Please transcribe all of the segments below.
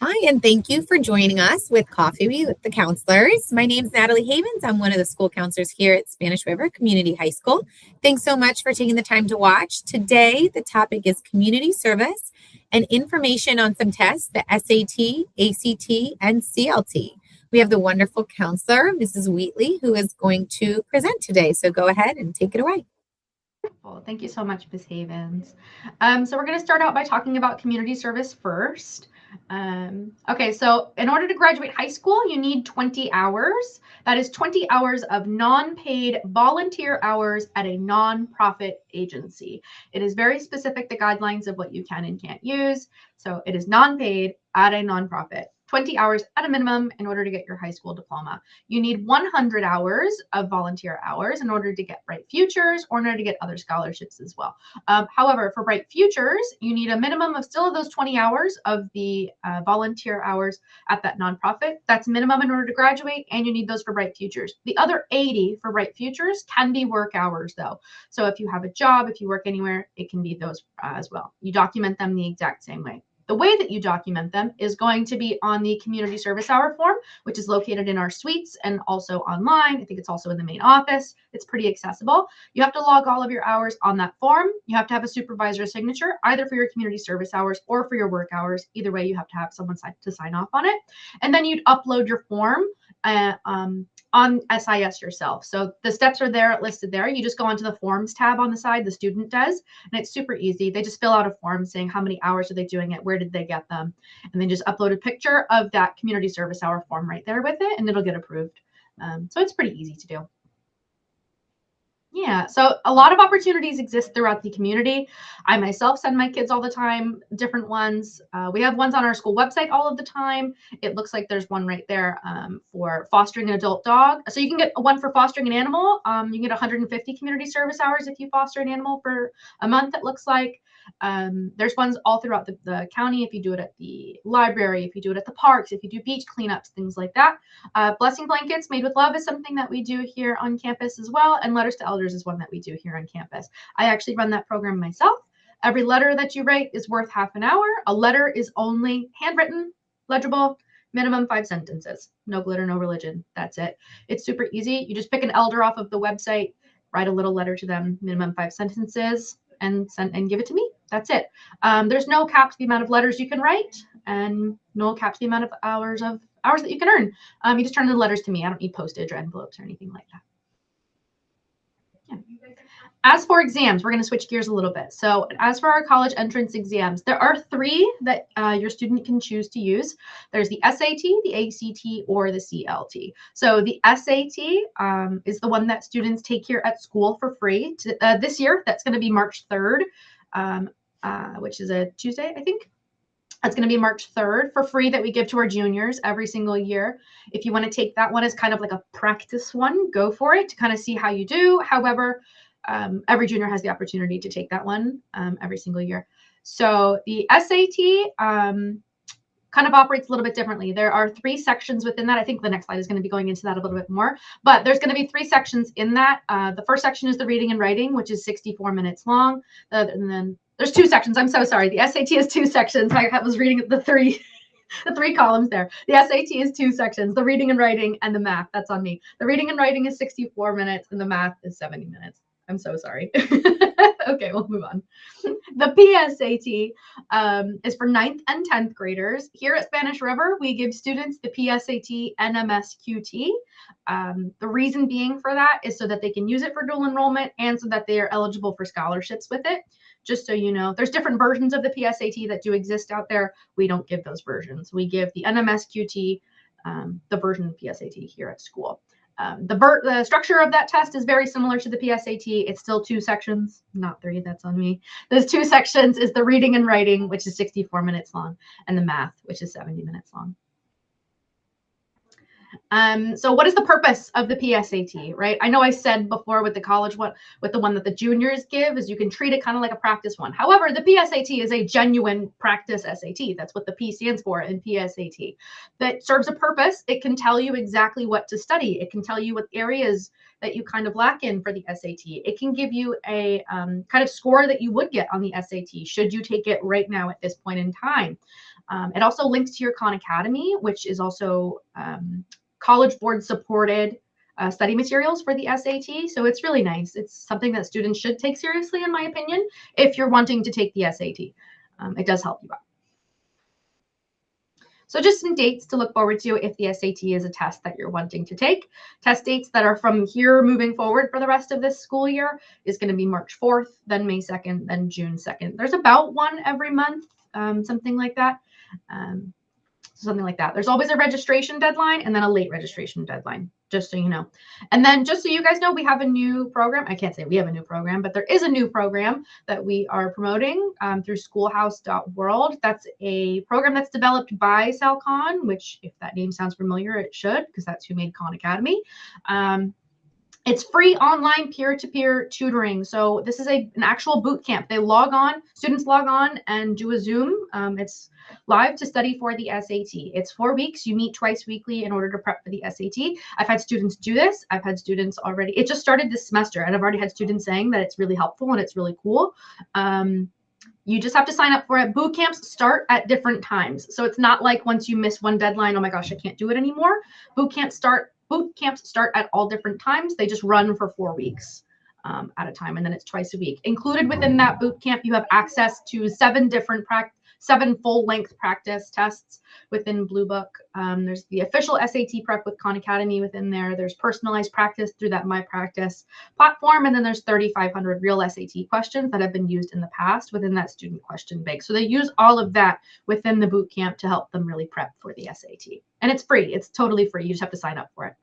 Hi, and thank you for joining us with Coffee with the Counselors. My name is Natalie Havens. I'm one of the school counselors here at Spanish River Community High School. Thanks so much for taking the time to watch. Today, the topic is community service and information on some tests, the SAT, ACT, and CLT. We have the wonderful counselor, Mrs. Wheatley, who is going to present today. So go ahead and take it away. Wonderful. Thank you so much, Ms. Havens. So we're going to start out by talking about community service first. Okay, so in order to graduate high school, you need 20 hours. That is 20 hours of non-paid volunteer hours at a nonprofit agency. It is very specific, the guidelines of what you can and can't use. So it is non-paid at a nonprofit. 20 hours at a minimum in order to get your high school diploma. You need 100 hours of volunteer hours in order to get Bright Futures or in order to get other scholarships as well. However, for Bright Futures, you need a minimum of still those 20 hours of the volunteer hours at that nonprofit. That's minimum in order to graduate, and you need those for Bright Futures. The other 80 for Bright Futures can be work hours though. So if you have a job, if you work anywhere, it can be those as well. You document them the exact same way. The way that you document them is going to be on the community service hour form, which is located in our suites and also online. I think it's also in the main office. It's pretty accessible. You have to log all of your hours on that form. You have to have a supervisor's signature, either for your community service hours or for your work hours. Either way, you have to have someone to sign off on it. And then you'd upload your form on SIS yourself. So the steps are there listed there. You just go onto the forms tab on the side, the student does, and it's super easy. They just fill out a form saying how many hours are they doing it, where did they get them, and then just upload a picture of that community service hour form right there with it, and it'll get approved. So it's pretty easy to do. Yeah, so a lot of opportunities exist throughout the community. I myself send my kids all the time, different ones. We have ones on our school website all of the time. It looks like there's one right there for fostering an adult dog. So you can get one for fostering an animal. You can get 150 community service hours if you foster an animal for a month, it looks like. There's ones all throughout the county if you do it at the library, if you do it at the parks, if you do beach cleanups, things like that. Blessing blankets made with love is something that we do here on campus as well, and letters to elders is one that we do here on campus. I actually run that program myself. Every letter that you write is worth half an hour. A letter is only handwritten, legible, minimum 5 sentences. No glitter, no religion. That's it. It's super easy. You just pick an elder off of the website, write a little letter to them, minimum 5 sentences, and give it to me. That's it. There's no cap to the amount of letters you can write, and no cap to the amount of hours that you can earn. You just turn the letters to me. I don't need postage or envelopes or anything like that. Yeah. As for exams, we're going to switch gears a little bit. So as for our college entrance exams, there are 3 that your student can choose to use. There's the SAT, the ACT, or the CLT. So the SAT is the one that students take here at school for free. This year, that's going to be March 3rd, which is a Tuesday, I think. That's going to be March 3rd for free that we give to our juniors every single year. If you want to take that one as kind of like a practice one, go for it to kind of see how you do. However, every junior has the opportunity to take that one every single year. So the SAT kind of operates a little bit differently. There are 3 sections within that. I think the next slide is going to be going into that a little bit more, but there's going to be 3 sections in that. The first section is the reading and writing, which is 64 minutes long. And then there's 2 sections. I'm so sorry. The SAT is 2 sections. I was reading the 3 columns there. The SAT is 2 sections, the reading and writing and the math. That's on me. The reading and writing is 64 minutes and the math is 70 minutes. I'm so sorry. Okay, we'll move on. The PSAT is for 9th and 10th graders. Here at Spanish River, we give students the PSAT NMSQT. The reason being for that is so that they can use it for dual enrollment and so that they are eligible for scholarships with it. Just so you know, there's different versions of the PSAT that do exist out there. We don't give those versions. We give the NMSQT, the version of PSAT here at school. The structure of that test is very similar to the PSAT. It's still 2 sections, not 3, that's on me. Those 2 sections is the reading and writing, which is 64 minutes long, and the math, which is 70 minutes long. So what is the purpose of the PSAT, right? I know I said before with the college one, with the one that the juniors give, is you can treat it kind of like a practice one. However, the PSAT is a genuine practice SAT. That's what the P stands for in PSAT. That serves a purpose. It can tell you exactly what to study. It can tell you what areas that you kind of lack in for the SAT. It can give you a kind of score that you would get on the SAT should you take it right now at this point in time. It also links to your Khan Academy, which is also College Board supported study materials for the SAT. So it's really nice. It's something that students should take seriously, in my opinion, if you're wanting to take the SAT. It does help you out. So just some dates to look forward to if the SAT is a test that you're wanting to take. Test dates that are from here moving forward for the rest of this school year is going to be March 4th, then May 2nd, then June 2nd. There's about one every month, something like that. There's always a registration deadline and then a late registration deadline, just so you know. And then just so you guys know, we have a new program. I can't say we have a new program, but there is a new program that we are promoting through schoolhouse.world. That's a program that's developed by CLT, which if that name sounds familiar, it should, because that's who made Khan Academy. It's free online peer-to-peer tutoring. So this is an actual boot camp. Students log on and do a Zoom. It's live to study for the SAT. It's 4 weeks. You meet twice weekly in order to prep for the SAT. I've had students do this. I've had students already. It just started this semester, and I've already had students saying that it's really helpful and it's really cool. You just have to sign up for it. Boot camps start at different times. So it's not like once you miss one deadline, oh my gosh, I can't do it anymore. Boot camps start at all different times. They just run for 4 weeks at a time, and then it's twice a week. Included within that boot camp, you have access to 7 full-length practice tests within Blue Book. There's the official SAT prep with Khan Academy within there. There's personalized practice through that My Practice platform, and then there's 3,500 real SAT questions that have been used in the past within that student question bank. So they use all of that within the boot camp to help them really prep for the SAT. And it's free. It's totally free. You just have to sign up for it.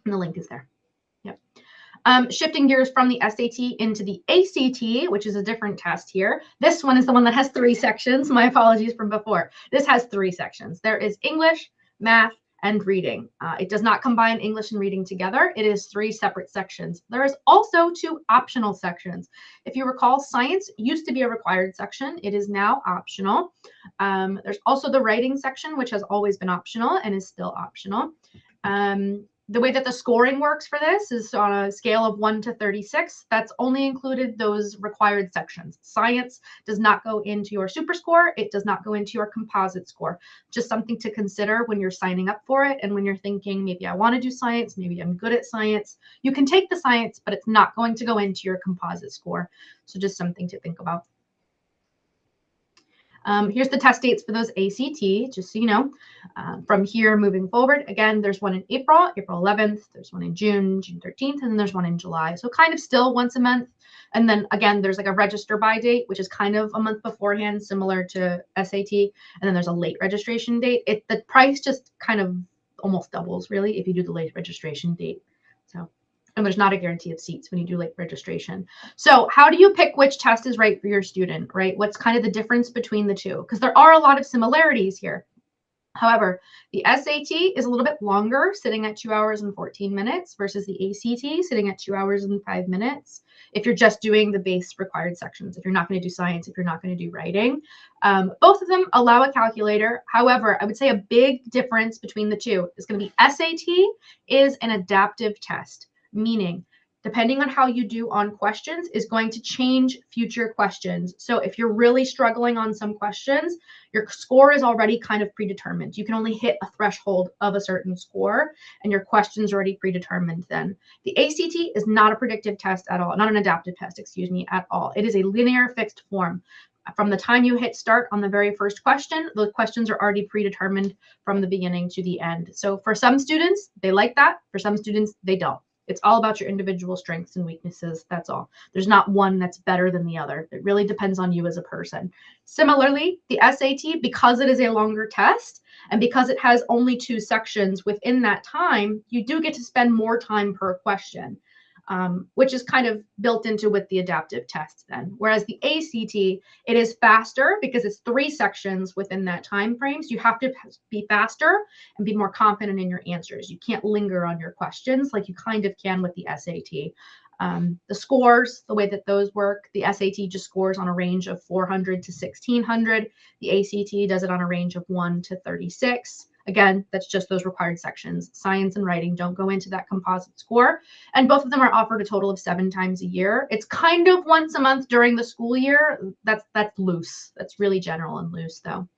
And the link is there. Yep. Shifting gears from the SAT into the ACT, which is a different test here. This one is the one that has 3 sections. My apologies from before. This has 3 sections. There is English, math, and reading. It does not combine English and reading together. It is 3 separate sections. There is also 2 optional sections. If you recall, science used to be a required section. It is now optional. There's also the writing section, which has always been optional and is still optional. The way that the scoring works for this is on a scale of 1 to 36. That's only included those required sections. Science does not go into your super score. It does not go into your composite score. Just something to consider when you're signing up for it and when you're thinking, maybe I want to do science, maybe I'm good at science. You can take the science, but it's not going to go into your composite score. So just something to think about. Here's the test dates for those ACT, just so you know. From here moving forward, again, there's one in April 11th, there's one in June 13th, and then there's one in July. So kind of still once a month. And then again, there's like a register by date, which is kind of a month beforehand, similar to SAT. And then there's a late registration date. The price just kind of almost doubles, really, if you do the late registration date. And there's not a guarantee of seats when you do late registration. So how do you pick which test is right for your student, right? What's kind of the difference between the two? Because there are a lot of similarities here. However, the SAT is a little bit longer, sitting at 2 hours and 14 minutes versus the ACT sitting at 2 hours and 5 minutes. If you're just doing the base required sections, if you're not going to do science, if you're not going to do writing, both of them allow a calculator. However, I would say a big difference between the two is going to be SAT is an adaptive test. Meaning, depending on how you do on questions is going to change future questions. So if you're really struggling on some questions, your score is already kind of predetermined. You can only hit a threshold of a certain score and your question's already predetermined then. The ACT is not a predictive test at all, not an adaptive test, excuse me, at all. It is a linear fixed form. From the time you hit start on the very first question, the questions are already predetermined from the beginning to the end. So for some students, they like that. For some students, they don't. It's all about your individual strengths and weaknesses. That's all. There's not one that's better than the other. It really depends on you as a person. Similarly, the SAT, because it is a longer test and because it has only 2 sections within that time, you do get to spend more time per question. Which is kind of built into with the adaptive test then. Whereas the ACT, it is faster because it's 3 sections within that time frame. So you have to be faster and be more confident in your answers. You can't linger on your questions like you kind of can with the SAT. The scores, the way that those work, the SAT just scores on a range of 400 to 1600. The ACT does it on a range of 1 to 36. Again, that's just those required sections. Science and writing don't go into that composite score. And both of them are offered a total of 7 times a year. It's kind of once a month during the school year. That's loose. That's really general and loose though.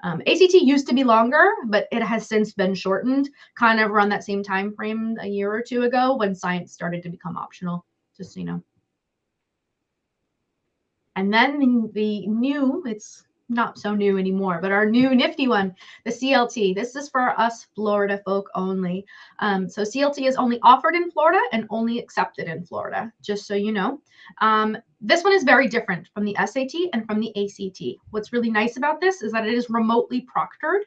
ACT used to be longer, but it has since been shortened, kind of around that same time frame a year or two ago when science started to become optional, just so you know. And then the new, it's not so new anymore, but our new nifty one, the CLT. This is for us Florida folk only. So CLT is only offered in Florida and only accepted in Florida, just so you know. This one is very different from the SAT and from the ACT. What's really nice about this is that it is remotely proctored.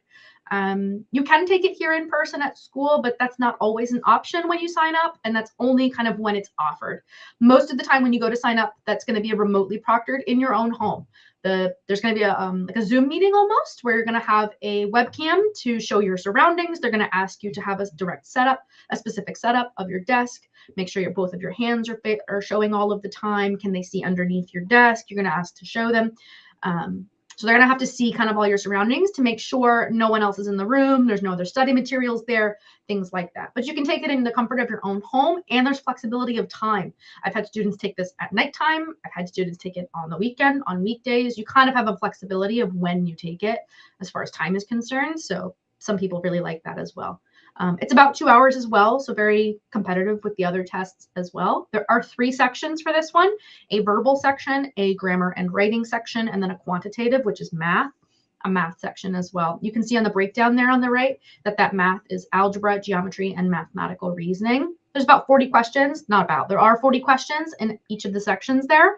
You can take it here in person at school, but that's not always an option when you sign up, and that's only kind of when it's offered. Most of the time when you go to sign up, that's going to be a remotely proctored in your own home. There's going to be like a Zoom meeting almost, where you're going to have a webcam to show your surroundings. They're going to ask you to have a direct setup, a specific setup of your desk. Make sure both of your hands are showing all of the time. Can they see underneath your desk? You're going to ask to show them. So they're going to have to see kind of all your surroundings to make sure no one else is in the room. There's no other study materials there, things like that. But you can take it in the comfort of your own home, and there's flexibility of time. I've had students take this at nighttime. I've had students take it on the weekend, on weekdays. You kind of have a flexibility of when you take it as far as time is concerned. So some people really like that as well. It's about 2 hours as well, so very competitive with the other tests as well. There are 3 sections for this one: a verbal section, a grammar and writing section, and then a quantitative, which is math, a math section as well. You can see on the breakdown there on the right that math is algebra, geometry, and mathematical reasoning. There's about 40 questions, there are 40 questions in each of the sections there.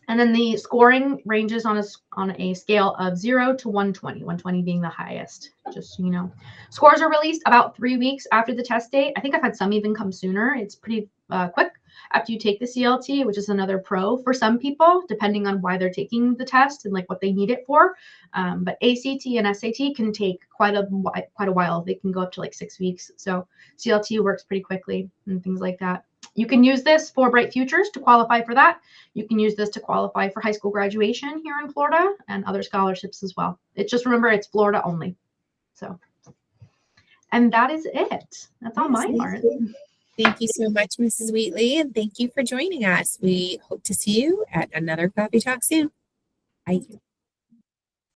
And then the scoring ranges on a scale of 0 to 120, 120 being the highest, just so you know. Scores are released about 3 weeks after the test date. I think I've had some even come sooner. It's pretty quick after you take the CLT, which is another pro for some people, depending on why they're taking the test and like what they need it for. But ACT and SAT can take quite a while. They can go up to like 6 weeks. So CLT works pretty quickly and things like that. You can use this for Bright Futures to qualify for that. You can use this to qualify for high school graduation here in Florida and other scholarships as well. It's just, remember, it's Florida only. So, and that is it. That's all my part. Thank you so much, Mrs. Wheatley, and thank you for joining us. We hope to see you at another Coffee Talk soon. Bye.